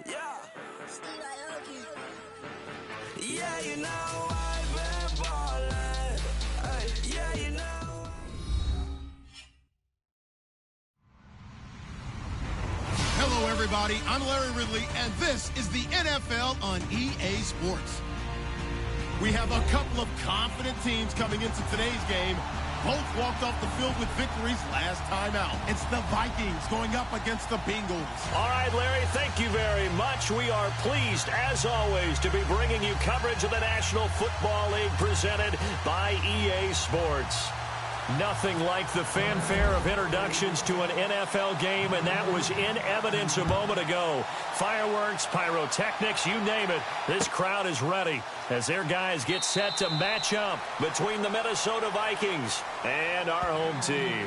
Yeah. Yeah, you know I've been ballin'. Ay, yeah, you know. Hello, everybody. I'm Larry Ridley, and this is the NFL on EA Sports. We have a couple of confident teams coming into today's game. Both walked off the field with victories last time out. It's the Vikings going up against the Bengals. All right, Larry, thank you very much. We are pleased, as always, to be bringing you coverage of the National Football League presented by EA Sports. Nothing like the fanfare of introductions to an NFL game, and that was in evidence a moment ago. Fireworks, pyrotechnics, you name it. This crowd is ready as their guys get set to match up between the Minnesota Vikings and our home team.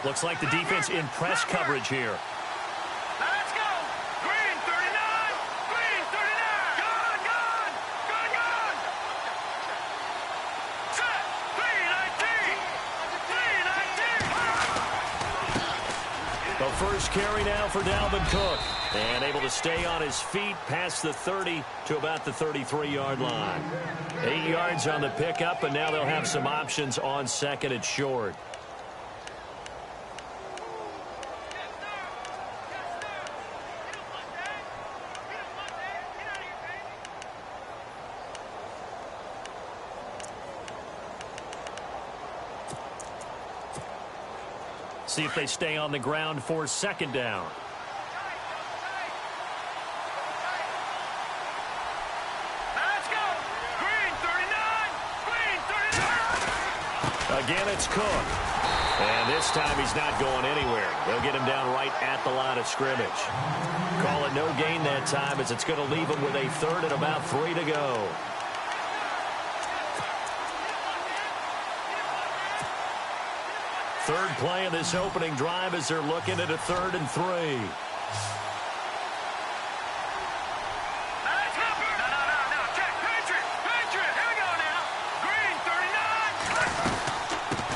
Looks like the defense in press coverage here. Let's go! Green 39! Green 39! Gone! Gone! Gone! Gone! Set! Green 19! Green 19! The first carry now for Dalvin Cook. And able to stay on his feet past the 30 to about the 33-yard line. 8 yards on the pickup, and now they'll have some options on second and short. See if they stay on the ground for second down. Let's go! Green 39! Green 39! Again, it's Cook. And this time he's not going anywhere. They'll get him down right at the line of scrimmage. Call it no gain that time as it's going to leave him with a third and about 3 to go. Third play of this opening drive as they're looking at a 3rd and 3.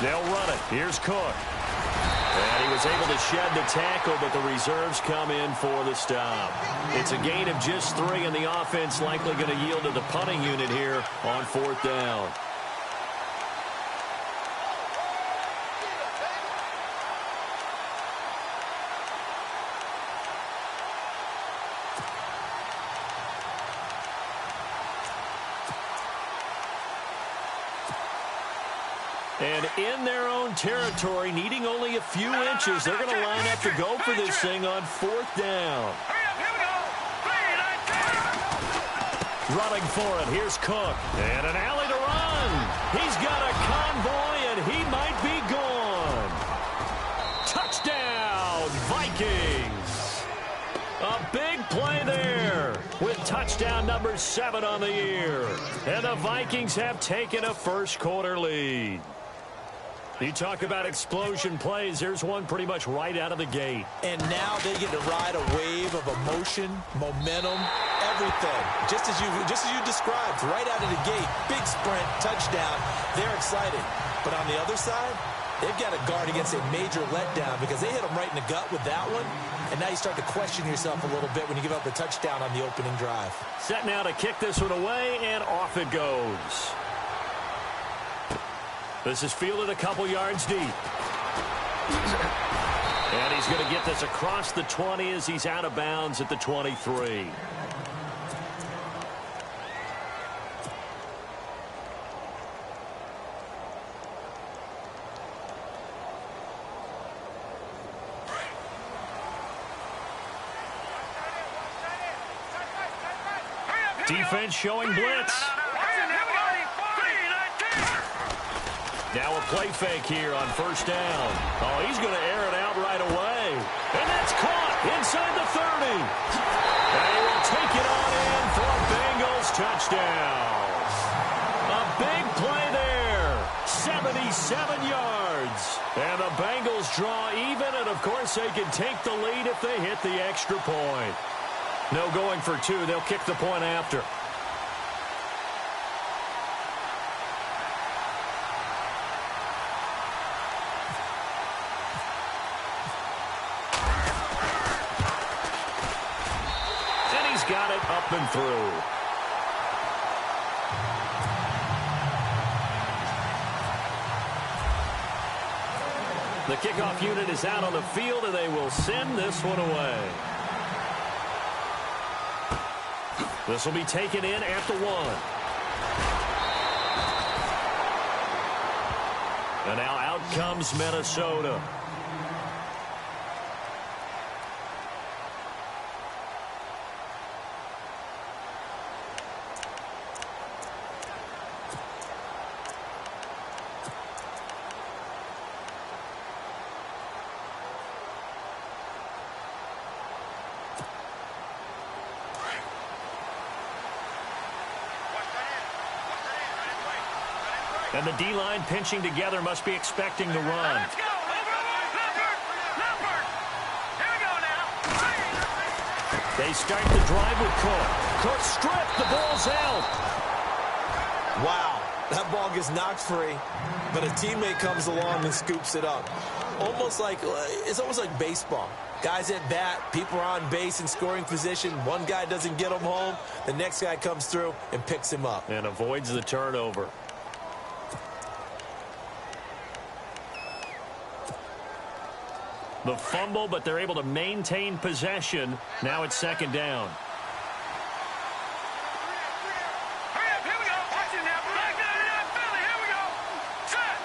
They'll run it. Here's Cook. And he was able to shed the tackle, but the reserves come in for the stop. It's a gain of just 3, and the offense likely going to yield to the punting unit here on 4th down. And in their own territory, needing only a few inches, they're going to line up to go for this thing on 4th down. Running for it, here's Cook. And an alley to run. He's got a convoy, and he might be gone. Touchdown, Vikings. A big play there with touchdown number 7 on the year. And the Vikings have taken a first-quarter lead. You talk about explosion plays. There's one pretty much right out of the gate. And now they get to ride a wave of emotion, momentum, everything. Just as you described, right out of the gate, big sprint, touchdown. They're excited. But on the other side, they've got to guard against a major letdown because they hit them right in the gut with that one. And now you start to question yourself a little bit when you give up the touchdown on the opening drive. Set now to kick this one away, and off it goes. This is fielded a couple yards deep. And he's going to get this across the 20 as he's out of bounds at the 23. Defense showing blitz. Now a play fake here on first down. Oh, he's going to air it out right away. And that's caught inside the 30. And he will take it on in for a Bengals touchdown. A big play there. 77 yards. And the Bengals draw even, and of course they can take the lead if they hit the extra point. No going for two. They'll kick the point after. Got it up and through. The kickoff unit is out on the field, and they will send this one away. This will be taken in at the 1. And now out comes Minnesota. And the D-line pinching together must be expecting the run. Let's go. Leopard. Here we go now. They start the drive with Cook. Cook stripped. The ball's out. Wow. That ball gets knocked free, but a teammate comes along and scoops it up. It's almost like baseball. Guys at bat, people are on base in scoring position. One guy doesn't get him home. The next guy comes through and picks him up. And avoids the turnover. The fumble, but they're able to maintain possession. Now it's second down. Hurry up, here we go. Watch it now. Back down, Philly. Here we go. Set.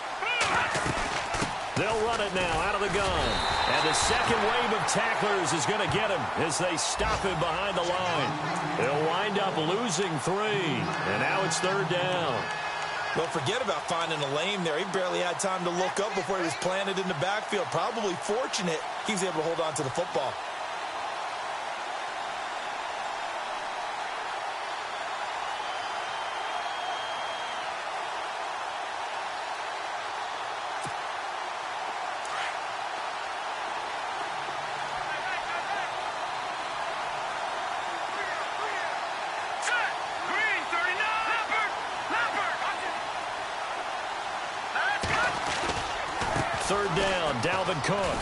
They'll run it now out of the gun. And the second wave of tacklers is going to get him as they stop him behind the line. They'll wind up losing 3. And now it's third down. Well, forget about finding a lane there. He barely had time to look up before he was planted in the backfield. Probably fortunate he was able to hold on to the football. Third down, Dalvin Cook.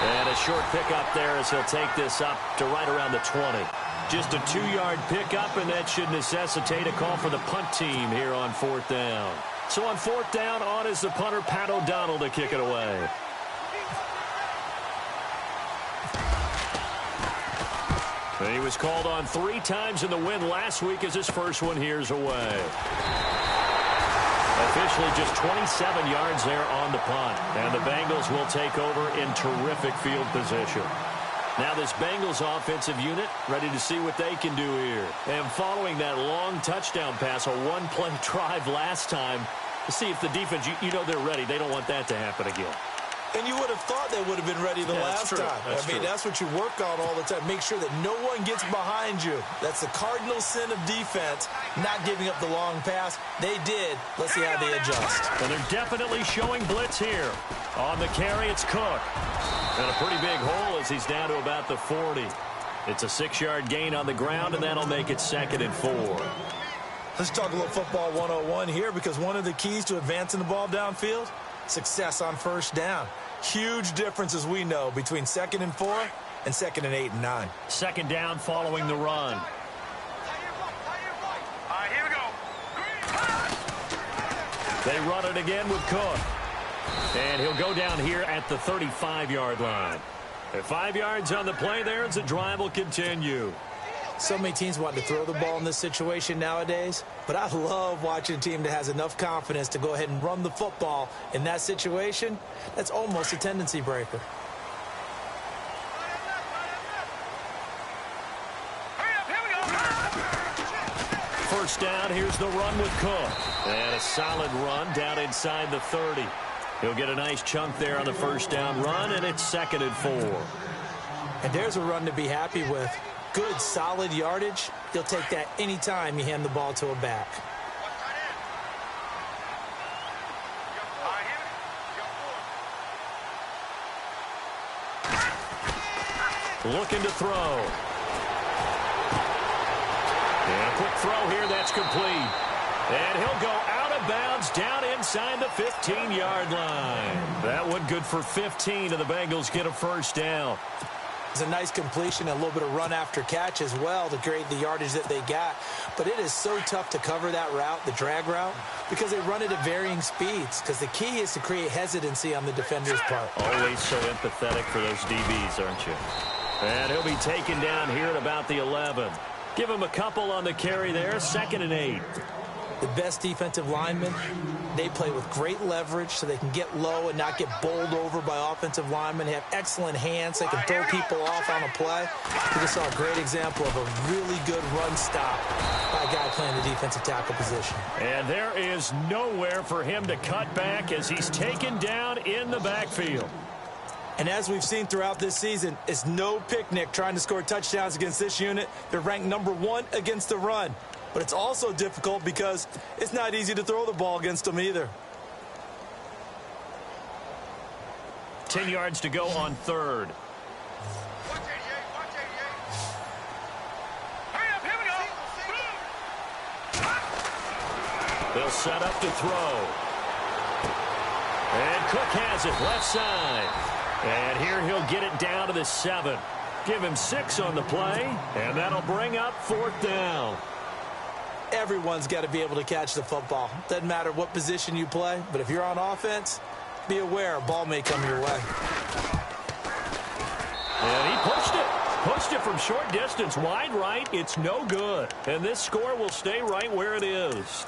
And a short pickup there as he'll take this up to right around the 20. Just a 2-yard pickup, and that should necessitate a call for the punt team here on fourth down. So on fourth down, on is the punter, Pat O'Donnell, to kick it away. And he was called on 3 times in the win last week as his first one here's away. Officially just 27 yards there on the punt. And the Bengals will take over in terrific field position. Now this Bengals offensive unit ready to see what they can do here. And following that long touchdown pass, a one-play drive last time, to see if the defense, you know they're ready. They don't want that to happen again. And you would have thought they would have been ready the last time. That's what you work on all the time. Make sure that no one gets behind you. That's the cardinal sin of defense, not giving up the long pass. They did. Let's see how they adjust. And they're definitely showing blitz here. On the carry, it's Cook. And a pretty big hole as he's down to about the 40. It's a 6-yard gain on the ground, and that'll make it 2nd and 4. Let's talk a little football 101 here, because one of the keys to advancing the ball downfield, success on first down. Huge difference, as we know, between 2nd and 4 and 2nd and 8 and 9. Second down following the run. All right, here we go. They run it again with Cook. And he'll go down here at the 35-yard line. At 5 yards on the play there as the drive will continue. So many teams want to throw the ball in this situation nowadays, but I love watching a team that has enough confidence to go ahead and run the football in that situation. That's almost a tendency breaker. First down, here's the run with Cook. And a solid run down inside the 30. He'll get a nice chunk there on the first down run, and it's 2nd and 4. And there's a run to be happy with. Good, solid yardage. You'll take that anytime you hand the ball to a back. Looking to throw. And a quick throw here, that's complete. And he'll go out of bounds down inside the 15-yard line. That one good for 15, and the Bengals get a first down. It's a nice completion and a little bit of run after catch as well to create the yardage that they got. But it is so tough to cover that route, the drag route, because they run it at varying speeds. Because the key is to create hesitancy on the defender's part. Always so empathetic for those DBs, aren't you? And he'll be taken down here at about the 11. Give him a couple on the carry there, 2nd and 8. The best defensive linemen, they play with great leverage so they can get low and not get bowled over by offensive linemen. They have excellent hands. They can throw people off on a play. We just saw a great example of a really good run stop by a guy playing the defensive tackle position. And there is nowhere for him to cut back as he's taken down in the backfield. And as we've seen throughout this season, it's no picnic trying to score touchdowns against this unit. They're ranked number 1 against the run. But it's also difficult because it's not easy to throw the ball against them either. 10 yards to go on 3rd. Watch 88, watch 88. Hurry up, here we go. They'll set up to throw. And Cook has it left side. And here he'll get it down to the 7. Give him 6 on the play, and that'll bring up 4th down. Everyone's got to be able to catch the football. Doesn't matter what position you play, but if you're on offense, be aware a ball may come your way. And he pushed it from short distance, wide right. It's no good. And this score will stay right where it is.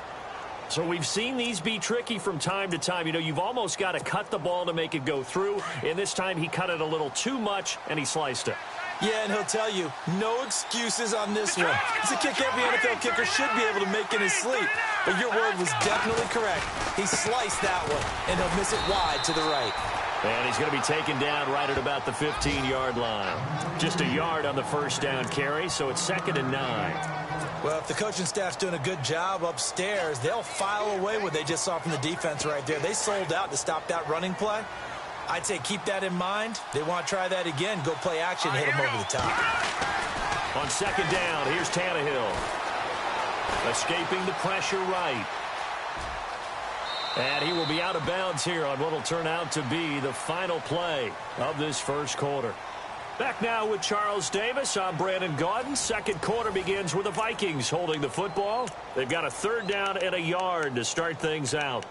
So we've seen these be tricky from time to time. You know, you've almost got to cut the ball to make it go through. And this time he cut it a little too much, and he sliced it. Yeah, and he'll tell you, no excuses on this one. It's a kick every NFL kicker should be able to make in his sleep. But your word was definitely correct. He sliced that one, and he'll miss it wide to the right. And he's going to be taken down right at about the 15-yard line. Just a yard on the first down carry, so it's 2nd and 9. Well, if the coaching staff's doing a good job upstairs, they'll file away what they just saw from the defense right there. They sold out to stop that running play. I'd say keep that in mind. They want to try that again. Go play action, hit them over the top. On 2nd down, here's Tannehill. Escaping the pressure right. And he will be out of bounds here on what will turn out to be the final play of this first quarter. Back now with Charles Davis. I'm Brandon Gaudin. Second quarter begins with the Vikings holding the football. They've got a 3rd down and a yard to start things out.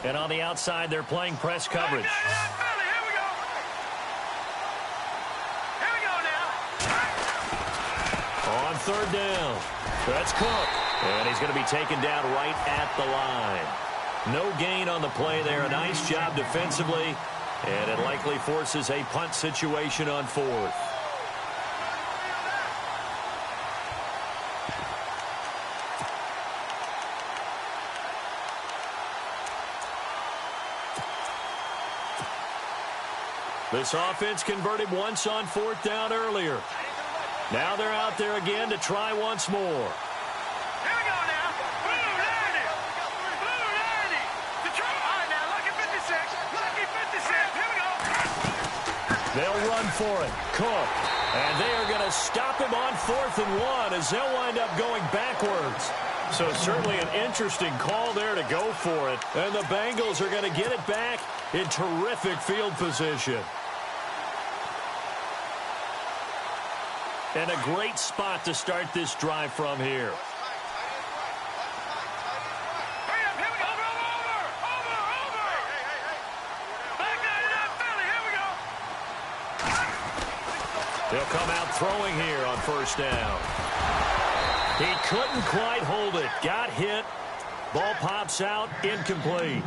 And on the outside, they're playing press coverage. Here we go. Here we go now. On 3rd down, that's Cook. And he's going to be taken down right at the line. No gain on the play there. A nice job defensively. And it likely forces a punt situation on 4th. This offense converted once on 4th down earlier. Now they're out there again to try once more. Here we go now. Blue 90. Blue 90. Detroit. All right, now, lucky 56. Lucky 56. Here we go. They'll run for it. Cook. And they are going to stop him on 4th and 1 as they'll wind up going backwards. So certainly an interesting call there to go for it. And the Bengals are going to get it back in terrific field position. And a great spot to start this drive from here. They'll come out throwing here on first down. He couldn't quite hold it. Got hit. Ball pops out. Incomplete.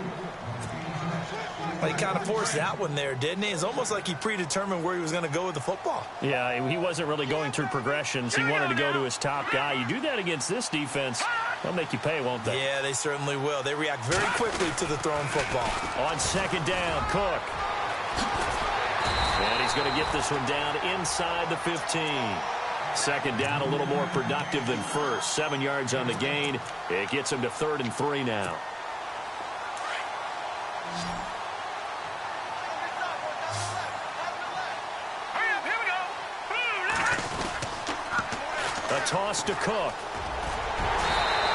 Well, he kind of forced that one there, didn't he? It's almost like he predetermined where he was going to go with the football. Yeah, he wasn't really going through progressions. He wanted to go to his top guy. You do that against this defense, they'll make you pay, won't they? Yeah, they certainly will. They react very quickly to the thrown football. On second down, Cook. And he's going to get this one down inside the 15. Second down, a little more productive than first. 7 yards on the gain. It gets him to 3rd and 3 now. A toss to Cook.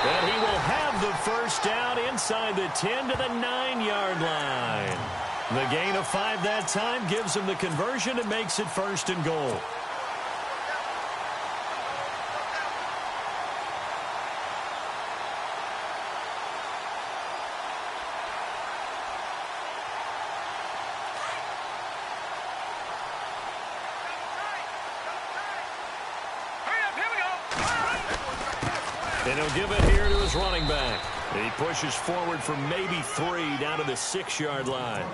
And he will have the first down inside the 10 to the 9-yard line. The gain of 5 that time gives him the conversion and makes it 1st and goal. And he'll give it here to his running back. He pushes forward for maybe 3 down to the 6-yard line.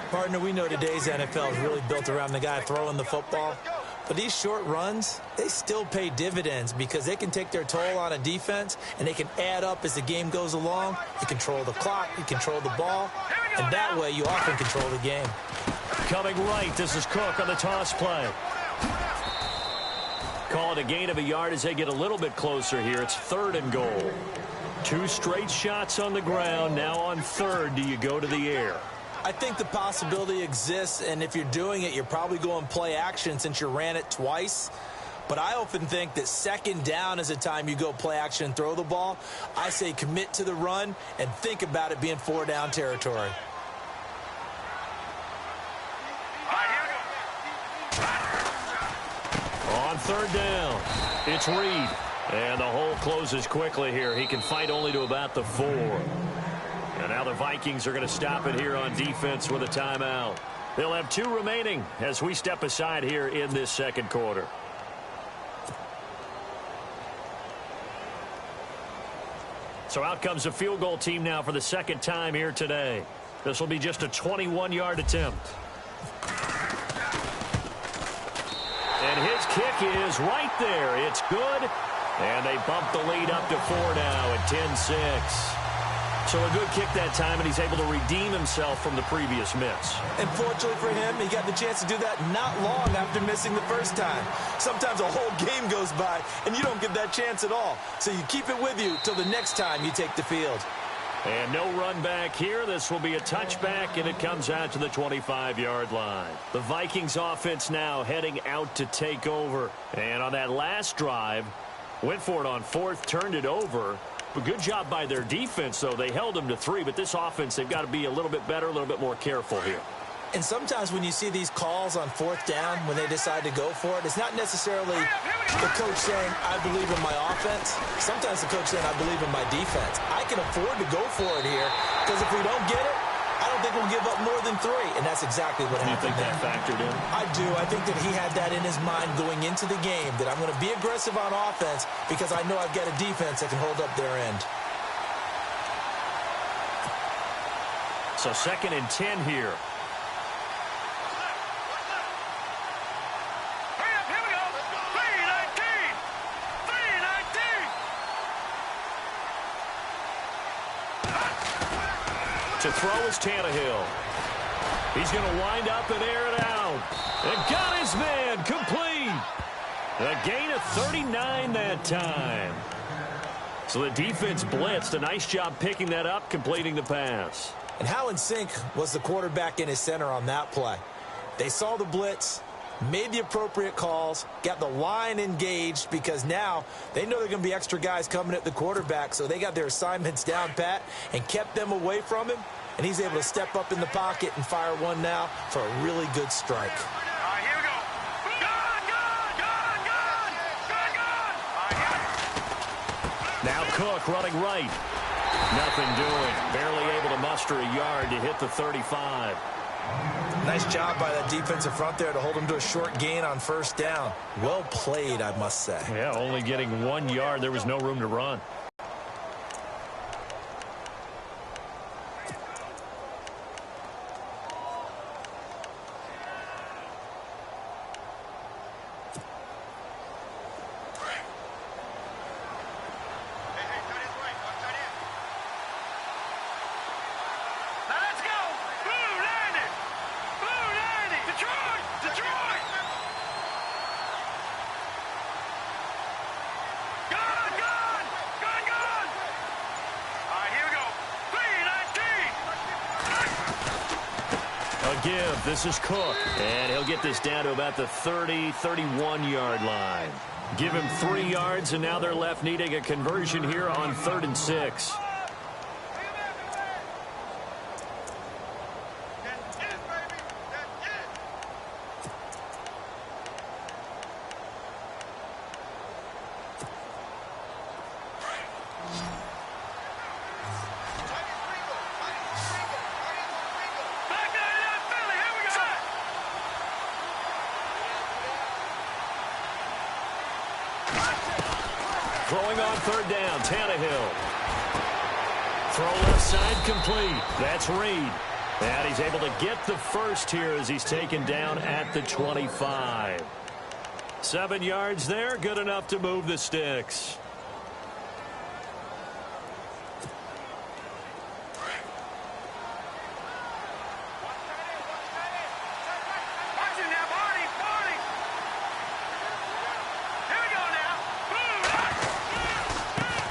Partner, we know today's NFL is really built around the guy throwing the football. But these short runs, they still pay dividends because they can take their toll on a defense and they can add up as the game goes along. You control the clock, you control the ball, and that way you often control the game. Coming right, this is Cook on the toss play. Call it a gain of a yard as they get a little bit closer here. It's 3rd and goal. 2 straight shots on the ground. Now on 3rd, do you go to the air? I think the possibility exists, and if you're doing it, you're probably going play action since you ran it twice. But I often think that 2nd down is the time you go play action and throw the ball. I say commit to the run and think about it being 4-down territory. On 3rd down, it's Reed. And the hole closes quickly here. He can fight only to about the 4. And now the Vikings are going to stop it here on defense with a timeout. They'll have 2 remaining as we step aside here in this 2nd quarter. So out comes the field goal team now for the 2nd time here today. This will be just a 21-yard attempt. And his kick is right there. It's good. And they bump the lead up to 4 now at 10-6. So a good kick that time, and he's able to redeem himself from the previous miss. And fortunately for him, he got the chance to do that not long after missing the first time. Sometimes a whole game goes by, and you don't get that chance at all. So you keep it with you till the next time you take the field. And no run back here. This will be a touchback, and it comes out to the 25-yard line. The Vikings offense now heading out to take over. And on that last drive, went for it on 4th, turned it over. But good job by their defense, though. They held them to 3, but this offense, they've got to be a little bit better, a little bit more careful here. And sometimes when you see these calls on 4th down, when they decide to go for it, it's not necessarily the coach saying, I believe in my offense. Sometimes the coach saying, I believe in my defense. I can afford to go for it here because if we don't get it, I don't think we'll give up more than 3, and that's exactly what happened. You think that factored in? I do. I think that he had that in his mind going into the game, that I'm going to be aggressive on offense because I know I've got a defense that can hold up their end. So 2nd and 10 here. To throw is Tannehill. He's going to wind up and air it out. And got his man complete. A gain of 39 that time. So the defense blitzed. A nice job picking that up, completing the pass. And how in sync was the quarterback in his center on that play? They saw the blitz, made the appropriate calls, got the line engaged because now they know there are going to be extra guys coming at the quarterback, so they got their assignments down pat and kept them away from him, and he's able to step up in the pocket and fire one now for a really good strike. All right, here we go. Gun, gun, gun, gun. Now Cook running right. Nothing doing. Barely able to muster a yard to hit the 35. Nice job by that defensive front there to hold him to a short gain on first down. Well played, I must say. Yeah, only getting 1 yard. There was no room to run. Give. This is Cook, and he'll get this down to about the 30, 31-yard line. Give him 3 yards, and now they're left needing a conversion here on 3rd and 6. Throwing on 3rd down, Tannehill. Throw left side complete. That's Reed. And he's able to get the first here as he's taken down at the 25. 7 yards there, good enough to move the sticks.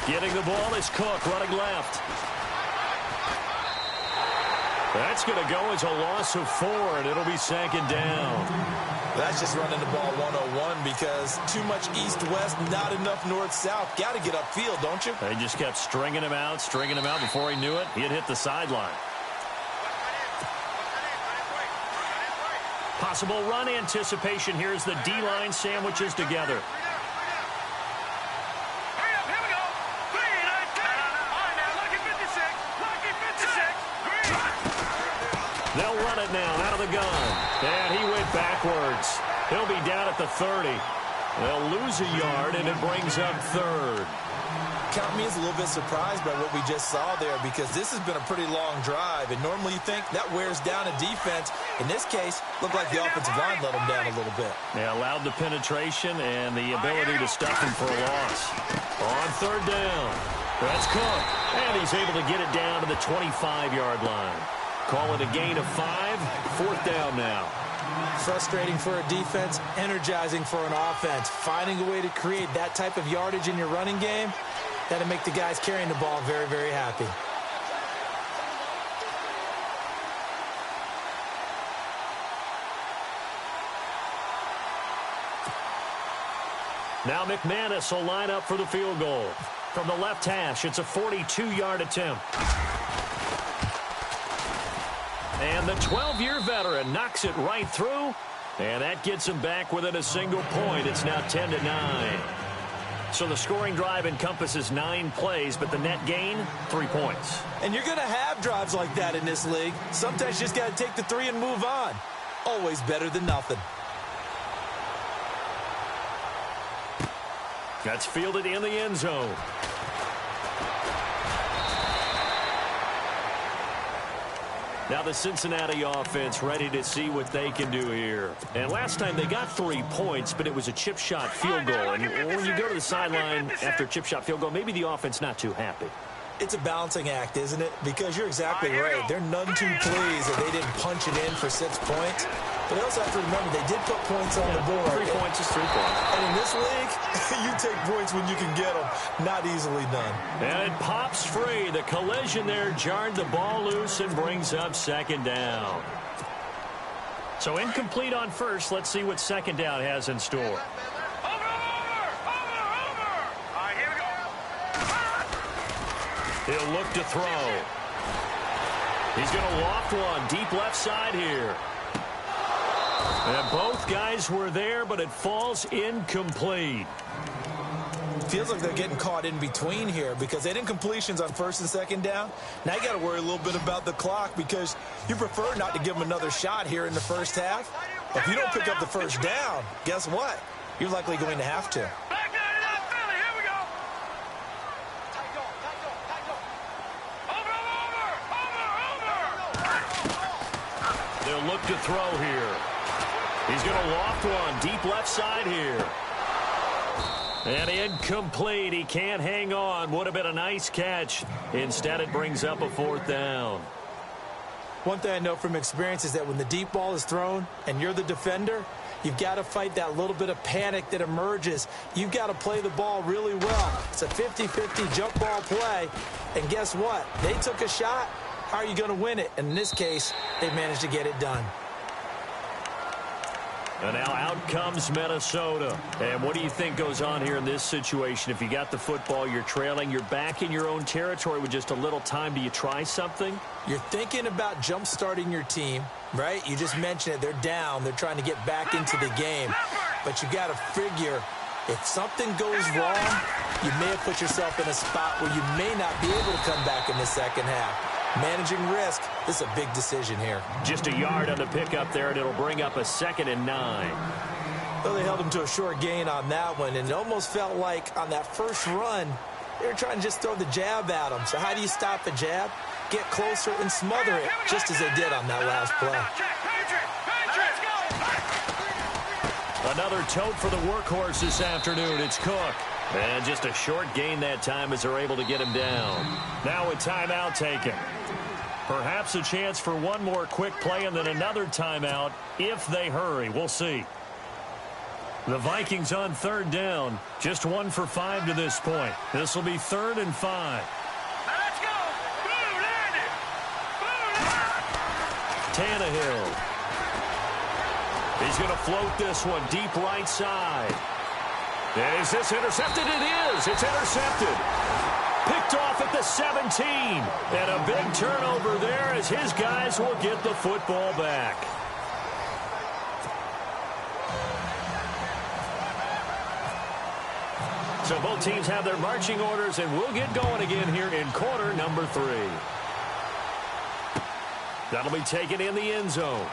Getting the ball is Cook running left. That's going to go as a loss of 4, and it'll be 2nd down. That's just running the ball 101 because too much east-west, not enough north-south. Got to get upfield, don't you? They just kept stringing him out. Before he knew it, he had hit the sideline. Possible run anticipation. Here's the D-line sandwiches together. They'll run it now out of the gun. And he went backwards. He'll be down at the 30. They'll lose a yard, and it brings up 3rd. Count me as a little bit surprised by what we just saw there because this has been a pretty long drive, and normally you think that wears down a defense. In this case, looked like the offensive line let them down a little bit. They allowed the penetration and the ability to stuff him for a loss. On 3rd down, that's Cook, and he's able to get it down to the 25-yard line. Call it a gain of 5, 4th down now. Frustrating for a defense, energizing for an offense. Finding a way to create that type of yardage in your running game, that'll make the guys carrying the ball very, very happy. Now McManus will line up for the field goal. From the left hash, it's a 42-yard attempt. And the 12-year veteran knocks it right through, and that gets him back within a single point. It's now 10-9. So the scoring drive encompasses 9 plays, but the net gain, 3 points. And you're going to have drives like that in this league. Sometimes you just got to take the 3 and move on. Always better than nothing. That's fielded in the end zone. Now the Cincinnati offense ready to see what they can do here. And last time they got 3 points, but it was a chip shot field goal. And when you go to the sideline after a chip shot field goal, maybe the offense not too happy. It's a balancing act, isn't it? Because you're exactly right. They're none too pleased that they didn't punch it in for 6 points. But they also have to remember they did put points on the board. 3 points is 3 points. And in this league, you take points when you can get them. Not easily done. And it pops free. The collision there jarred the ball loose and brings up 2nd down. So incomplete on first. Let's see what 2nd down has in store. Over! All right, here we go. He'll look to throw. He's going to loft one deep left side here. And both guys were there, but it falls incomplete. Feels like they're getting caught in between here because they didn't completions on first and second down. Now you got to worry a little bit about the clock because you prefer not to give them another shot here in the first half. If you don't pick up the first down, guess what? You're likely going to have to. Back down to that Philly. Here we go. Over. They'll look to throw here. He's going to loft one deep left side here. And incomplete. He can't hang on. Would have been a nice catch. Instead, it brings up a fourth down. One thing I know from experience is that when the deep ball is thrown and you're the defender, you've got to fight that little bit of panic that emerges. You've got to play the ball really well. It's a 50-50 jump ball play. And guess what? They took a shot. How are you going to win it? And in this case, they managed to get it done. And now out comes Minnesota. And what do you think goes on here in this situation? If you got the football, you're trailing, you're back in your own territory with just a little time. Do you try something? You're thinking about jump-starting your team, right? You just mentioned it. They're down. They're trying to get back into the game. But you got to figure if something goes wrong, you may have put yourself in a spot where you may not be able to come back in the second half. Managing risk, this is a big decision here. Just a yard on the pickup there, and it'll bring up a 2nd and 9. Well, they held him to a short gain on that one, and it almost felt like on that first run, they were trying to just throw the jab at him. So how do you stop a jab? Get closer and smother it, just as they did on that last play. Another tote for the workhorse this afternoon. It's Cook. And just a short gain that time as they're able to get him down. Now a timeout taken. Perhaps a chance for one more quick play and then another timeout if they hurry. We'll see. The Vikings on 3rd down. Just 1 for 5 to this point. This will be 3rd and 5. Let's go. Blue landed. Tannehill. He's going to float this one deep right side. Is this intercepted? It is. It's intercepted. Picked off at the 17. And a big turnover there as his guys will get the football back. So both teams have their marching orders, and we'll get going again here in quarter number 3. That'll be taken in the end zone.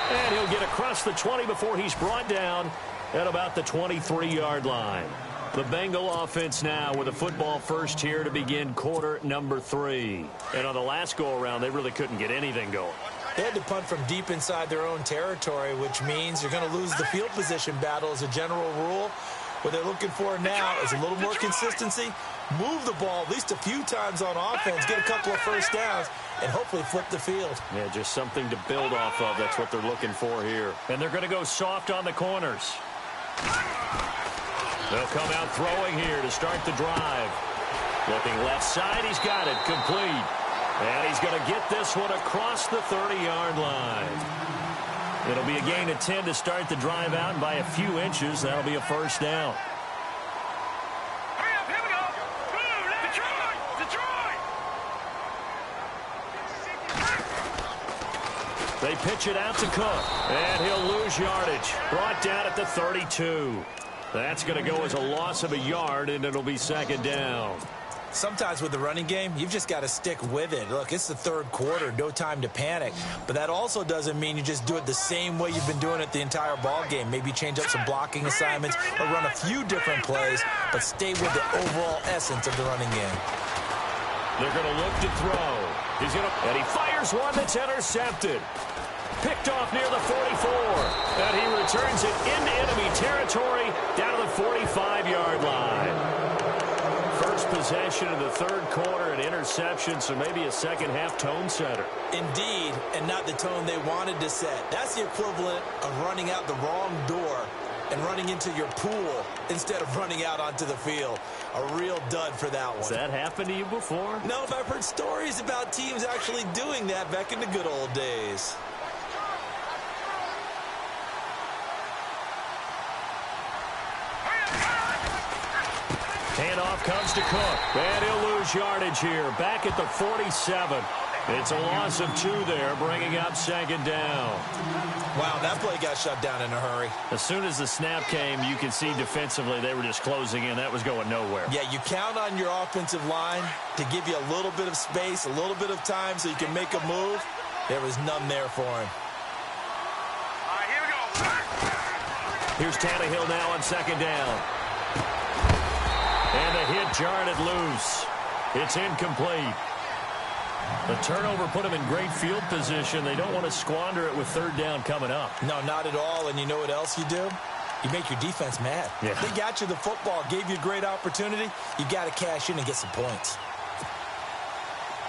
And he'll get across the 20 before he's brought down at about the 23-yard line. The Bengal offense now with a football first here to begin quarter number 3. And on the last go-around, they really couldn't get anything going. They had to punt from deep inside their own territory, which means you're going to lose the field position battle as a general rule. What they're looking for now is a little more consistency, move the ball at least a few times on offense, get a couple of first downs, and hopefully flip the field. Yeah, just something to build off of. That's what they're looking for here. And they're going to go soft on the corners. They'll come out throwing here to start the drive. Looking left side, he's got it, complete. And he's going to get this one across the 30-yard line. It'll be a gain of 10 to start the drive out, and by a few inches, that'll be a first down. Hurry up, here we go. Detroit. They pitch it out to Cook, and he'll lose yardage. Brought down at the 32. That's going to go as a loss of a yard, and it'll be 2nd down. Sometimes with the running game, you've just got to stick with it. Look, it's the 3rd quarter, no time to panic. But that also doesn't mean you just do it the same way you've been doing it the entire ball game. Maybe change up some blocking assignments or run a few different plays, but stay with the overall essence of the running game. They're going to look to throw. And he fires one that's intercepted. Picked off near the 44. And he returns it into enemy territory down to the 45-yard line. First possession of the 3rd quarter, an interception, so maybe a second-half tone setter. Indeed, and not the tone they wanted to set. That's the equivalent of running out the wrong door and running into your pool instead of running out onto the field. A real dud for that one. Has that happened to you before? No, but I've heard stories about teams actually doing that back in the good old days. Handoff comes to Cook, and he'll lose yardage here. Back at the 47. It's a loss of 2 there, bringing up second down. Wow, that play got shut down in a hurry. As soon as the snap came, you could see defensively they were just closing in. That was going nowhere. Yeah, you count on your offensive line to give you a little bit of space, a little bit of time so you can make a move. There was none there for him. All right, here we go. Here's Tannehill now on second down. And the hit jarred it loose. It's incomplete. The turnover put them in great field position. They don't want to squander it with third down coming up. No, not at all. And you know what else you do? You make your defense mad. Yeah. They got you the football, gave you a great opportunity. You got to cash in and get some points.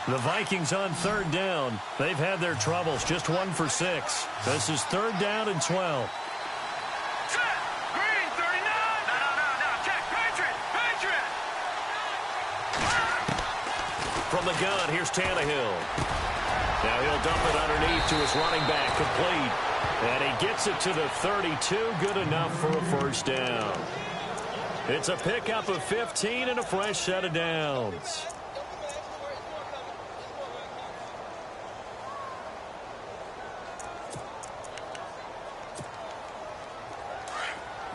The Vikings on third down. They've had their troubles. Just 1 for 6. This is third down and 12. Green, 39. No. Check. Patriot. From the gun, here's Tannehill. Now he'll dump it underneath to his running back, complete. And he gets it to the 32, good enough for a first down. It's a pickup of 15 and a fresh set of downs.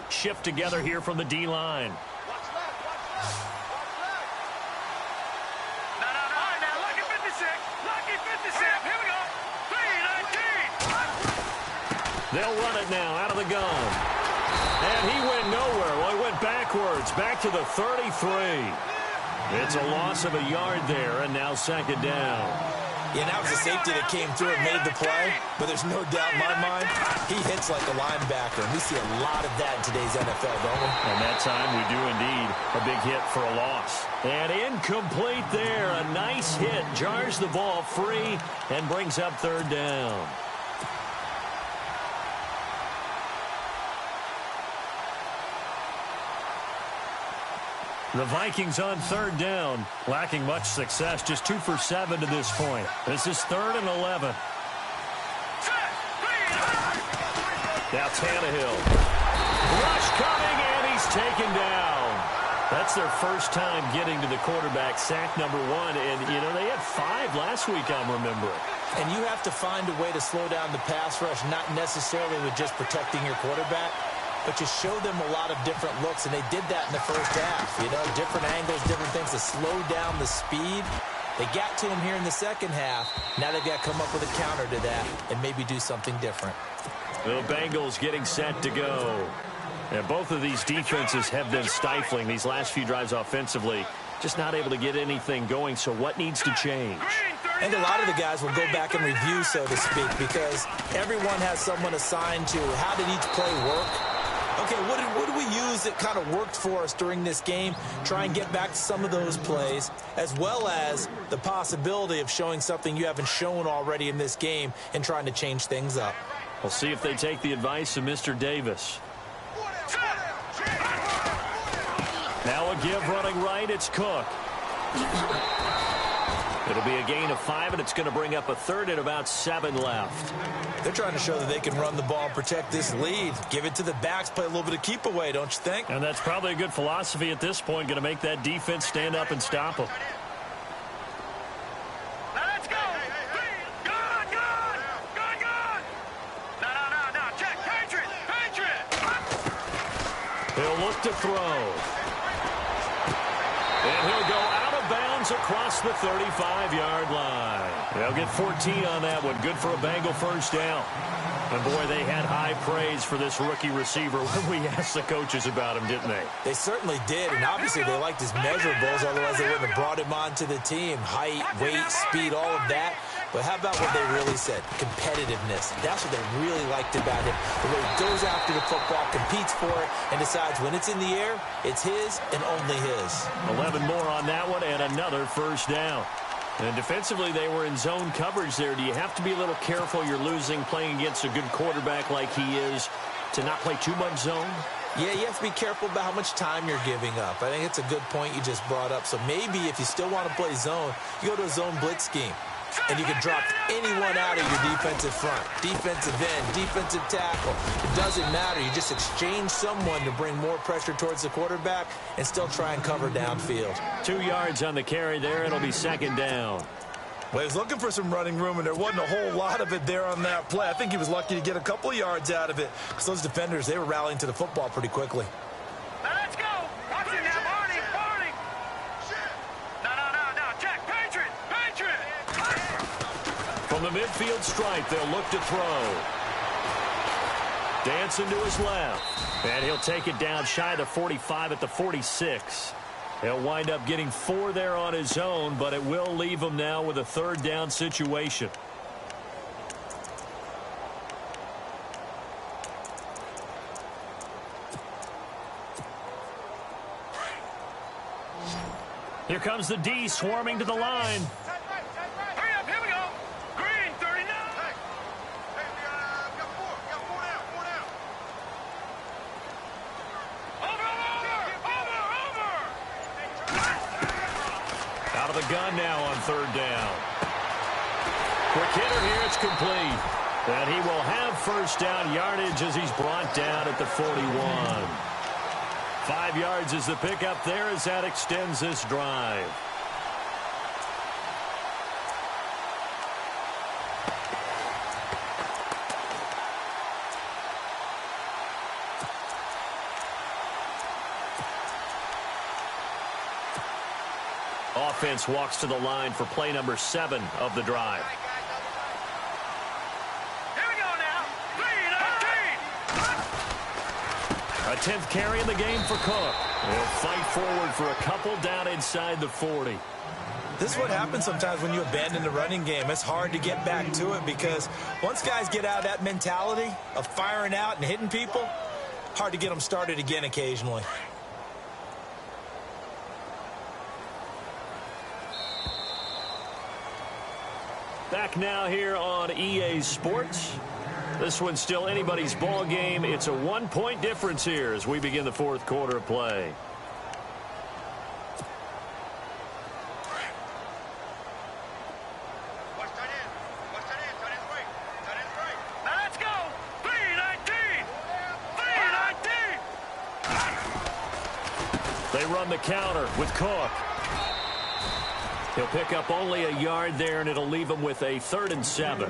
Shift together here from the D-line. They'll run it now out of the gun. And he went nowhere. Well, he went backwards, back to the 33. It's a loss of a yard there, and now second down. Yeah, that was a safety that came through and made the play, but there's no doubt in my mind, he hits like a linebacker, and we see a lot of that in today's NFL, don't we? And that time we do indeed. A big hit for a loss. And incomplete there. A nice hit. Jars the ball free and brings up third down. The Vikings on third down, lacking much success, just 2 for 7 to this point. This is 3rd and 11. Now Tannehill. Rush coming, and he's taken down. That's their first time getting to the quarterback, sack number 1. And, you know, they had 5 last week, I'm remembering. And you have to find a way to slow down the pass rush, not necessarily with just protecting your quarterback, but you show them a lot of different looks, and they did that in the first half. You know, different angles, different things to slow down the speed. They got to him here in the second half. Now they've got to come up with a counter to that and maybe do something different. The Bengals getting set to go. And both of these defenses have been stifling these last few drives offensively. Just not able to get anything going, so what needs to change? I think a lot of the guys will go back and review, so to speak, because everyone has someone assigned to how did each play work. Okay, what did we use that kind of worked for us during this game? Try and get back to some of those plays, as well as the possibility of showing something you haven't shown already in this game and trying to change things up. We'll see if they take the advice of Mr. Davis. Now a give running right, it's Cook. It'll be a gain of 5, and it's going to bring up a 3rd and about 7 left. They're trying to show that they can run the ball and protect this lead. Give it to the backs, play a little bit of keep away, don't you think? And that's probably a good philosophy at this point, going to make that defense stand up and stop them. Now let's go. Good. No. Check. Patriot. He'll look to throw. And he'll go out of bounds across the 35-yard line. They'll get 14 on that one. Good for a Bengal first down. And, boy, they had high praise for this rookie receiver when we asked the coaches about him, didn't they? They certainly did, and obviously they liked his measurables, otherwise they wouldn't have brought him onto the team. Height, weight, speed, all of that. But how about what they really said? Competitiveness. That's what they really liked about him. The way he goes after the football, competes for it, and decides when it's in the air, it's his and only his. 11 more on that one and another first down. And defensively, they were in zone coverage there. Do you have to be a little careful? You're losing playing against a good quarterback like he is to not play too much zone? Yeah, you have to be careful about how much time you're giving up. I think it's a good point you just brought up. So maybe if you still want to play zone, you go to a zone blitz scheme. And you can drop anyone out of your defensive front. Defensive end, defensive tackle. It doesn't matter. You just exchange someone to bring more pressure towards the quarterback and still try and cover downfield. 2 yards on the carry there. It'll be second down. Well, he was looking for some running room, and there wasn't a whole lot of it there on that play. I think he was lucky to get a couple of yards out of it because those defenders, they were rallying to the football pretty quickly. Now let's go. Watch it now, Barney. No. Check. Patriot. From the midfield stripe, they'll look to throw. Dancing to his left. And he'll take it down shy of the 45 at the 46. He'll wind up getting 4 there on his own, but it will leave him now with a third down situation. Here comes the D swarming to the line. Hurry up, here we go. Green, 39. Hey, we got 4 down. Over. Out of the gun now on third down. Quick hitter here, it's complete. And he will have first down yardage as he's brought down at the 41. 5 yards is the pickup there as that extends this drive. Offense walks to the line for play number 7 of the drive. Here we go now. 3-19. A 10th carry in the game for Cook. He'll fight forward for a couple down inside the 40. This is what happens sometimes when you abandon the running game. It's hard to get back to it because once guys get out of that mentality of firing out and hitting people, hard to get them started again occasionally. Back now here on EA Sports. This one's still anybody's ball game. It's a 1-point difference here as we begin the fourth quarter of play. Now let's go. 3-19. They run the counter with Cook. He'll pick up only a yard there, and it'll leave him with a 3rd and 7.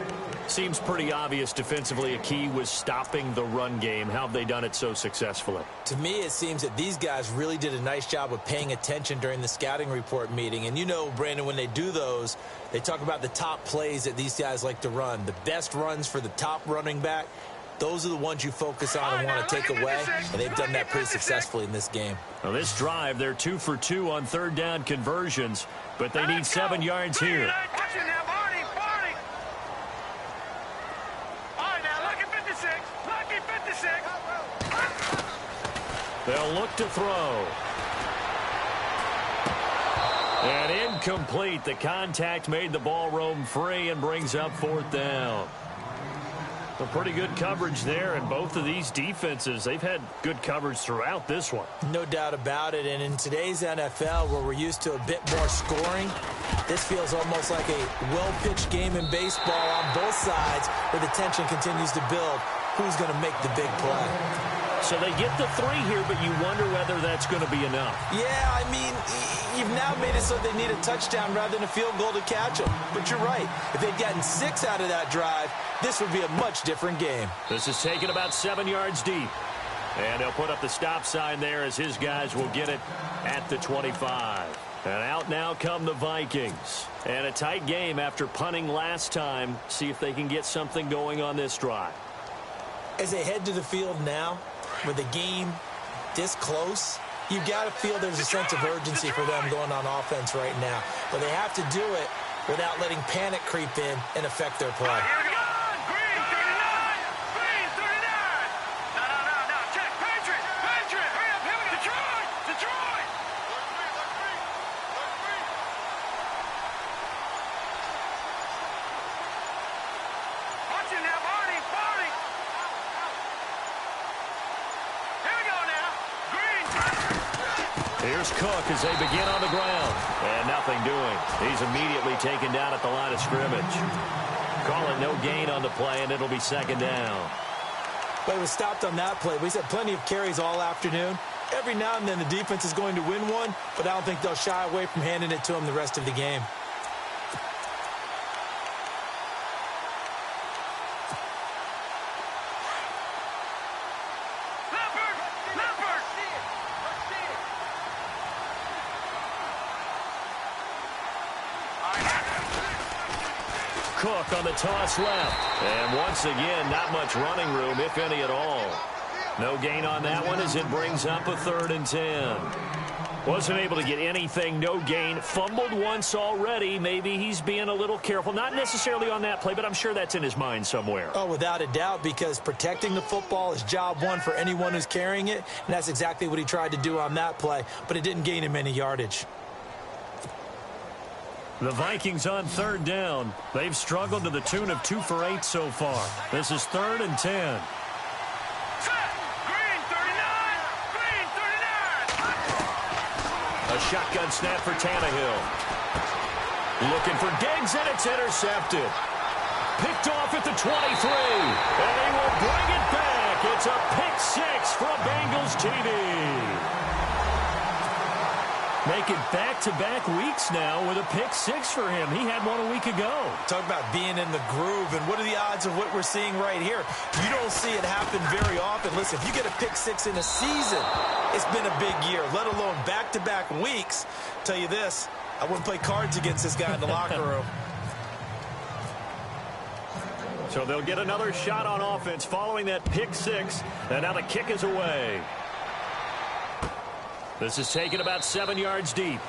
Seems pretty obvious defensively a key was stopping the run game. How have they done it so successfully? To me, it seems that these guys really did a nice job of paying attention during the scouting report meeting. And you know, Brandon, when they do those, they talk about the top plays that these guys like to run. The best runs for the top running back. Those are the ones you focus on and want to take away, and they've done that pretty successfully in this game. Now this drive, they're 2 for 2 on third down conversions, but they need 7 yards here. Watch it now, Barney. All right, now, lucky 56. They'll look to throw. And incomplete. The contact made the ball roam free and brings up 4th down. A pretty good coverage there, and both of these defenses, they've had good coverage throughout this one. No doubt about it, and in today's NFL, where we're used to a bit more scoring, this feels almost like a well-pitched game in baseball on both sides, where the tension continues to build. Who's going to make the big play? So they get the 3 here, but you wonder whether that's going to be enough. Yeah, I mean, you've now made it so they need a touchdown rather than a field goal to catch them. But you're right. If they'd gotten 6 out of that drive, this would be a much different game. This is taken about 7 yards deep. And he'll put up the stop sign there as his guys will get it at the 25. And out now come the Vikings. And a tight game after punting last time. See if they can get something going on this drive. As they head to the field now, with the game this close, you've got to feel there's a sense of urgency for them going on offense right now. But they have to do it without letting panic creep in and affect their play. Here we go. Green 39. No. Check. Patriot. Hurry up. Here we go. Detroit. Watch it now, Barney. Here we go now. Green. Here's Cook as they begin on the ground. And nothing doing. He's immediately taken down at the line of scrimmage. Call it no gain on the play, and it'll be 2nd down. But it was stopped on that play. He's had plenty of carries all afternoon. Every now and then the defense is going to win one, but I don't think they'll shy away from handing it to him the rest of the game. Cook on the toss left. And once again, not much running room, if any at all. No gain on that one as it brings up a 3rd and 10. Wasn't able to get anything, no gain. Fumbled once already. Maybe he's being a little careful. Not necessarily on that play, but I'm sure that's in his mind somewhere. Oh, without a doubt, because protecting the football is job one for anyone who's carrying it, and that's exactly what he tried to do on that play, but it didn't gain him any yardage. The Vikings on 3rd down. They've struggled to the tune of 2 for 8 so far. This is 3rd and 10. A shotgun snap for Tannehill. Looking for Diggs, and it's intercepted. Picked off at the 23. And he will bring it back. It's a pick 6 for a Bengals TD. Make it back-to-back weeks now with a pick 6 for him. He had one a week ago. Talk about being in the groove, and what are the odds of what we're seeing right here? You don't see it happen very often. Listen, if you get a pick 6 in a season, it's been a big year, let alone back-to-back weeks. Tell you this, I wouldn't play cards against this guy in the locker room. So they'll get another shot on offense following that pick 6, and now the kick is away. This is taken about 7 yards deep.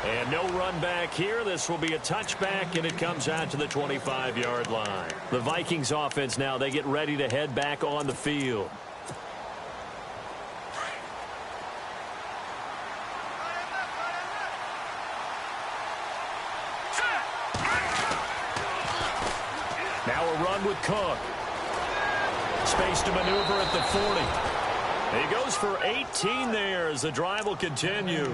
And no run back here. This will be a touchback, and it comes out to the 25-yard line. The Vikings offense now, they get ready to head back on the field. Now a run with Cook. Space to maneuver at the 40. He goes for 18 there as the drive will continue.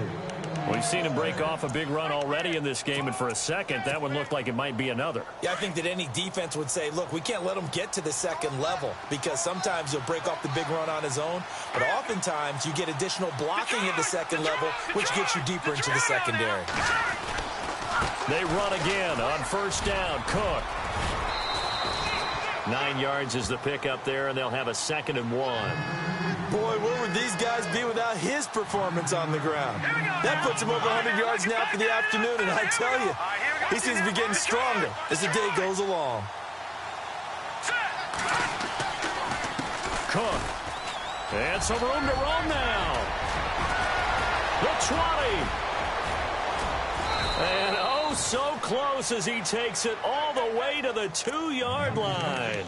We've seen him break off a big run already in this game, and for a second, that one looked like it might be another. Yeah, I think that any defense would say, look, we can't let him get to the second level, because sometimes he'll break off the big run on his own, but oftentimes you get additional blocking at the second level, which gets you deeper into the secondary. They run again on 1st down. Cook. 9 yards is the pickup there, and they'll have a 2nd and 1. Boy, where would these guys be without his performance on the ground? That puts him over 100 yards now for the afternoon, and I tell you, he seems to be getting stronger as the day goes along. Cook. And some room to roam now. The 20. And oh, so close as he takes it all the way to the 2-yard line.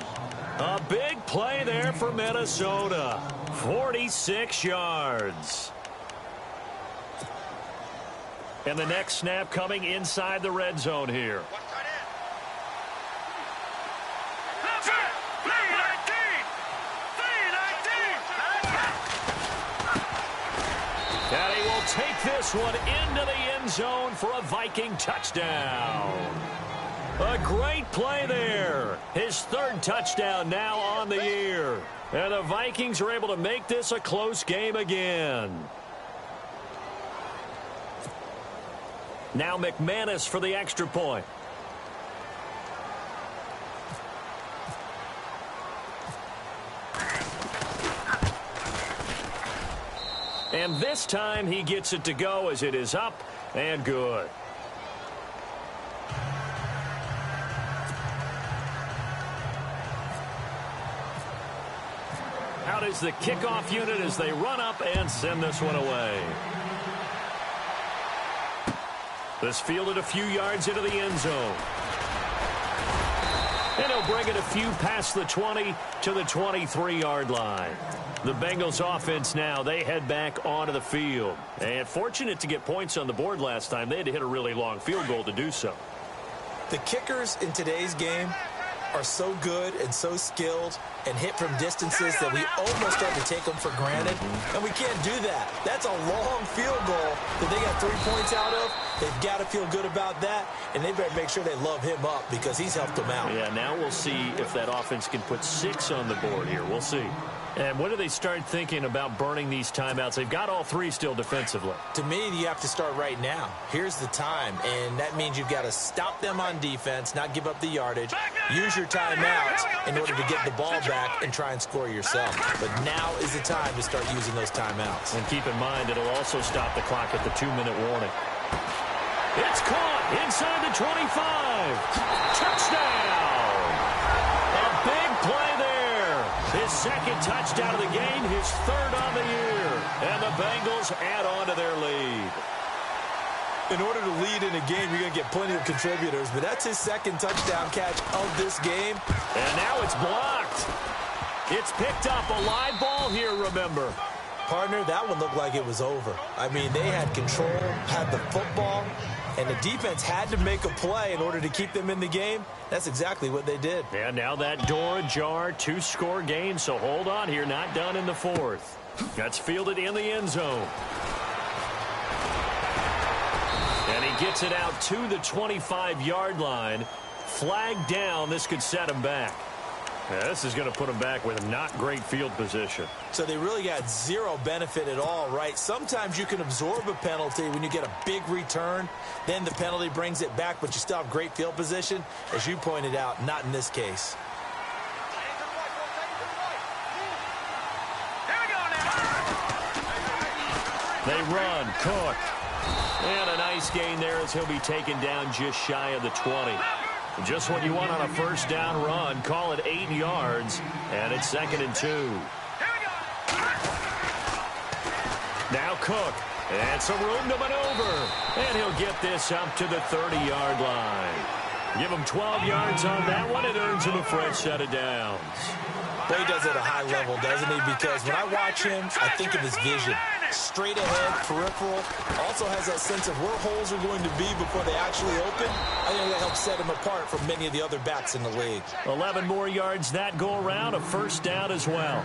A big play there for Minnesota. 46 yards. And the next snap coming inside the red zone here. And he will take this one into the end zone for a Viking touchdown. A great play there. His 3rd touchdown now on the year. And the Vikings are able to make this a close game again. Now McManus for the extra point. And this time he gets it to go as it is up and good. Out is the kickoff unit as they run up and send this one away. This fielded a few yards into the end zone. And he'll bring it a few past the 20 to the 23-yard line. The Bengals offense now, they head back onto the field. And fortunate to get points on the board last time. They had to hit a really long field goal to do so. The kickers in today's game are so good and so skilled and hit from distances that we almost start to take them for granted, and we can't do that. That's a long field goal that they got 3 points out of. They've got to feel good about that, and they better make sure they love him up because he's helped them out. Yeah, now we'll see if that offense can put 6 on the board here. We'll see. And when do they start thinking about burning these timeouts? They've got all 3 still defensively. To me, you have to start right now. Here's the time, and that means you've got to stop them on defense, not give up the yardage, use your timeouts in order to get the ball back and try and score yourself. But now is the time to start using those timeouts. And keep in mind, it'll also stop the clock at the 2-minute warning. It's caught inside the 25. Touchdown! His second touchdown of the game, his third on the year. And the Bengals add on to their lead. In order to lead in a game, you're going to get plenty of contributors, but that's his second touchdown catch of this game. And now it's blocked. It's picked up, a live ball here, remember. Partner, that one looked like it was over. I mean, they had control, had the football, and the defense had to make a play in order to keep them in the game. That's exactly what they did. And now that door ajar, 2-score game, so hold on here, not done in the fourth. That's fielded in the end zone. And he gets it out to the 25-yard line. Flag down, this could set him back. Yeah, this is going to put him back with not great field position. So they really got zero benefit at all, right? Sometimes you can absorb a penalty when you get a big return. Then the penalty brings it back, but you still have great field position. As you pointed out, not in this case. They run, Cook. And a nice gain there as he'll be taken down just shy of the 20. Just what you want on a first down run. Call it 8 yards, and it's 2nd and 2. Now Cook, and some room to maneuver. And he'll get this up to the 30-yard line. Give him 12 yards on that one. It earns him a fresh set of downs. Well, he does it at a high level, doesn't he? Because when I watch him, I think of his vision. Straight ahead, peripheral. Also has that sense of where holes are going to be before they actually open. I think that helps set him apart from many of the other backs in the league. 11 more yards that go around, a first down as well.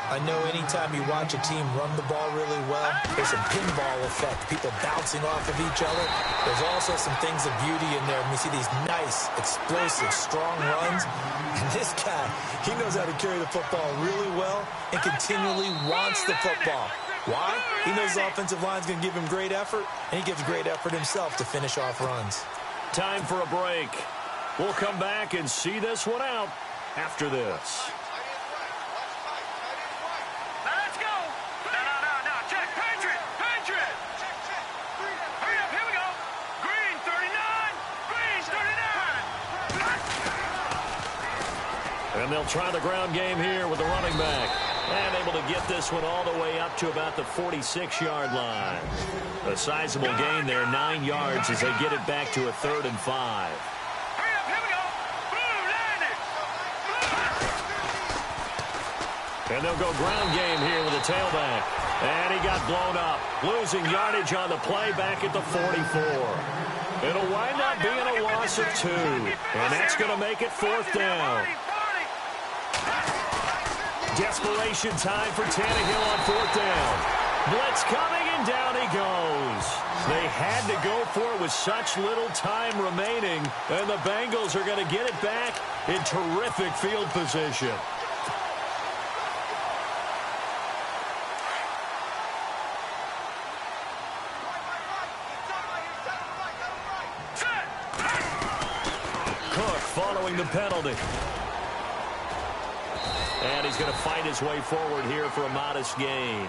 I know anytime you watch a team run the ball really well, there's some pinball effect, people bouncing off of each other. There's also some things of beauty in there. We see these nice, explosive, strong runs. And this guy, he knows how to carry the football really well and continually wants the football. Why? He knows the offensive line's going to give him great effort, and he gives great effort himself to finish off runs. Time for a break. We'll come back and see this one out after this. And they'll try the ground game here with the running back. And able to get this one all the way up to about the 46-yard line. A sizable gain there, 9 yards as they get it back to a 3rd and 5. And they'll go ground game here with a tailback. And he got blown up. Losing yardage on the play back at the 44. It'll wind up being a loss of 2. And that's going to make it 4th down. Desperation time for Tannehill on 4th down. Blitz coming, and down he goes. They had to go for it with such little time remaining, and the Bengals are going to get it back in terrific field position. Cook following the penalty. And he's going to fight his way forward here for a modest gain.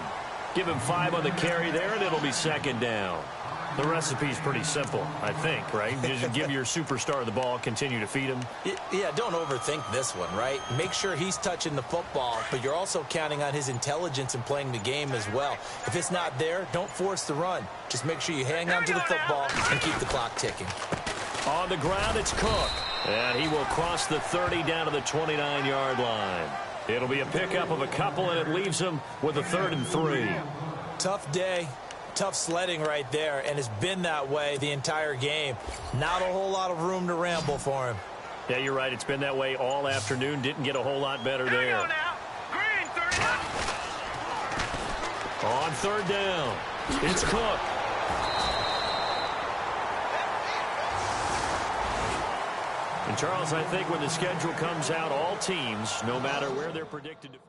Give him 5 on the carry there, and it'll be 2nd down. The recipe's pretty simple, I think, right? Just give your superstar the ball, continue to feed him. Yeah, don't overthink this one, right? Make sure he's touching the football, but you're also counting on his intelligence in playing the game as well. If it's not there, don't force the run. Just make sure you hang on to the football and keep the clock ticking. On the ground, it's Cook. And he will cross the 30 down to the 29-yard line. It'll be a pickup of a couple, and it leaves him with a 3rd and 3. Tough day, tough sledding right there, and it's been that way the entire game. Not a whole lot of room to ramble for him. Yeah, you're right. It's been that way all afternoon. Didn't get a whole lot better there. On 3rd down, it's Cook. And, Charles, I think when the schedule comes out, all teams, no matter where they're predicted to...